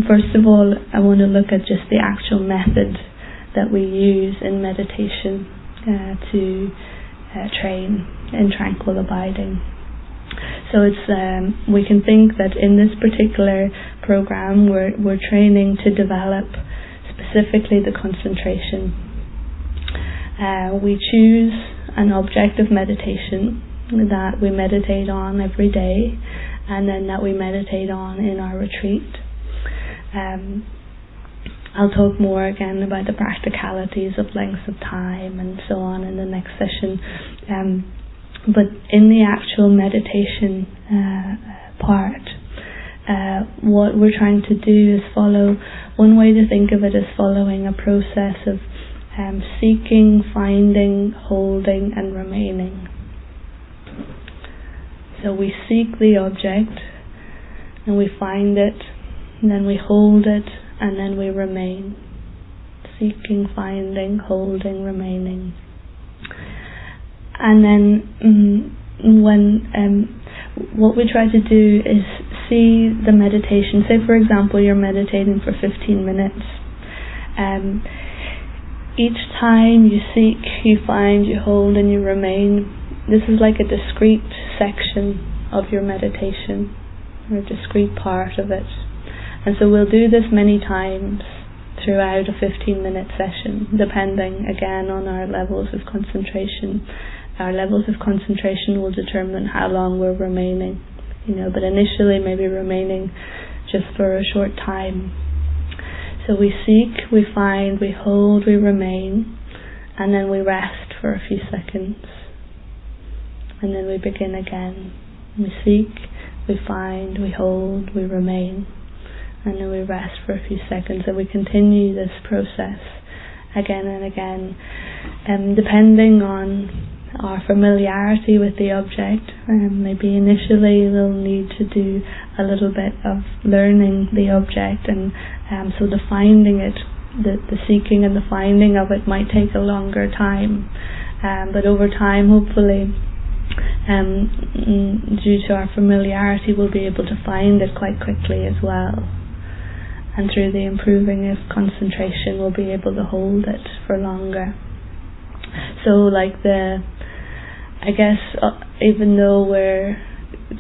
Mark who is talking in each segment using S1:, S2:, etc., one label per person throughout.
S1: First of all, I want to look at just the actual method that we use in meditation to train in tranquil abiding. So we can think that in this particular program we're training to develop specifically the concentration. We choose an object of meditation that we meditate on every day, and then that we meditate on in our retreat. I'll talk more again about the practicalities of lengths of time and so on in the next session. But in the actual meditation part, what we're trying to do is follow, one way to think of it is following a process of seeking, finding, holding and remaining. So we seek the object and we find it, and then we hold it, and then we remain. Seeking, finding, holding, remaining. And then what we try to do is see the meditation. Say for example you're meditating for 15 minutes. Each time you seek, you find, you hold and you remain. This is like a discrete section of your meditation, or a discrete part of it. And so we'll do this many times throughout a 15-minute session, depending again on our levels of concentration. Our levels of concentration will determine how long we're remaining, but initially maybe remaining just for a short time. So we seek, we find, we hold, we remain, and then we rest for a few seconds. And then we begin again. We seek, we find, we hold, we remain, and then we rest for a few seconds. And we continue this process again and again, depending on our familiarity with the object. Maybe initially we'll need to do a little bit of learning the object, and so the finding it, the seeking and the finding of it might take a longer time, but over time hopefully due to our familiarity we'll be able to find it quite quickly as well, and through the improving of concentration we'll be able to hold it for longer. So I guess even though we're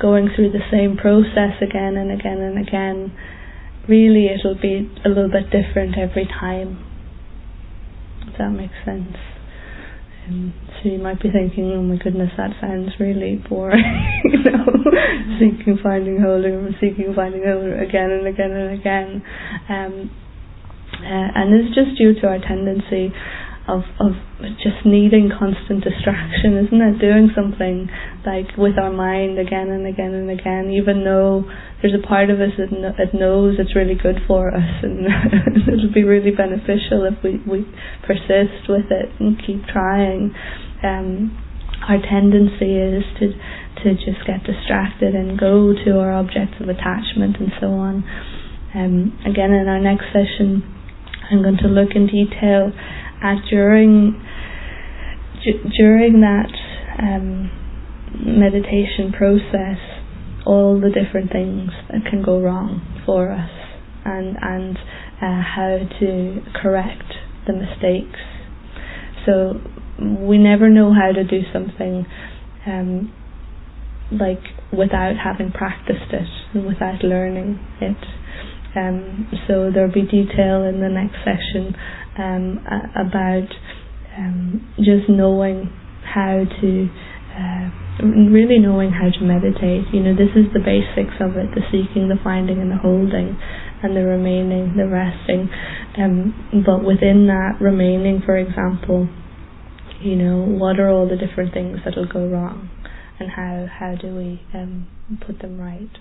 S1: going through the same process again and again and again, really it'll be a little bit different every time, if that makes sense. So you might be thinking, oh my goodness, that sounds really boring, seeking, finding, holding, seeking, finding, holding again and again and again. And it's just due to our tendency of just needing constant distraction, isn't it? Doing something with our mind again and again and again, even though there's a part of us that knows it's really good for us and it'll be really beneficial if we persist with it and keep trying. Our tendency is to just get distracted and go to our objects of attachment and so on. Again, in our next session I'm going to look in detail at during that meditation process, all the different things that can go wrong for us, and how to correct the mistakes. So we never know how to do something without having practiced it and without learning it. So there'll be detail in the next session about just knowing how to really knowing how to meditate. This is the basics of it: the seeking, the finding and the holding, and the remaining, the resting. But within that remaining, for example, what are all the different things that'll go wrong, and how do we put them right?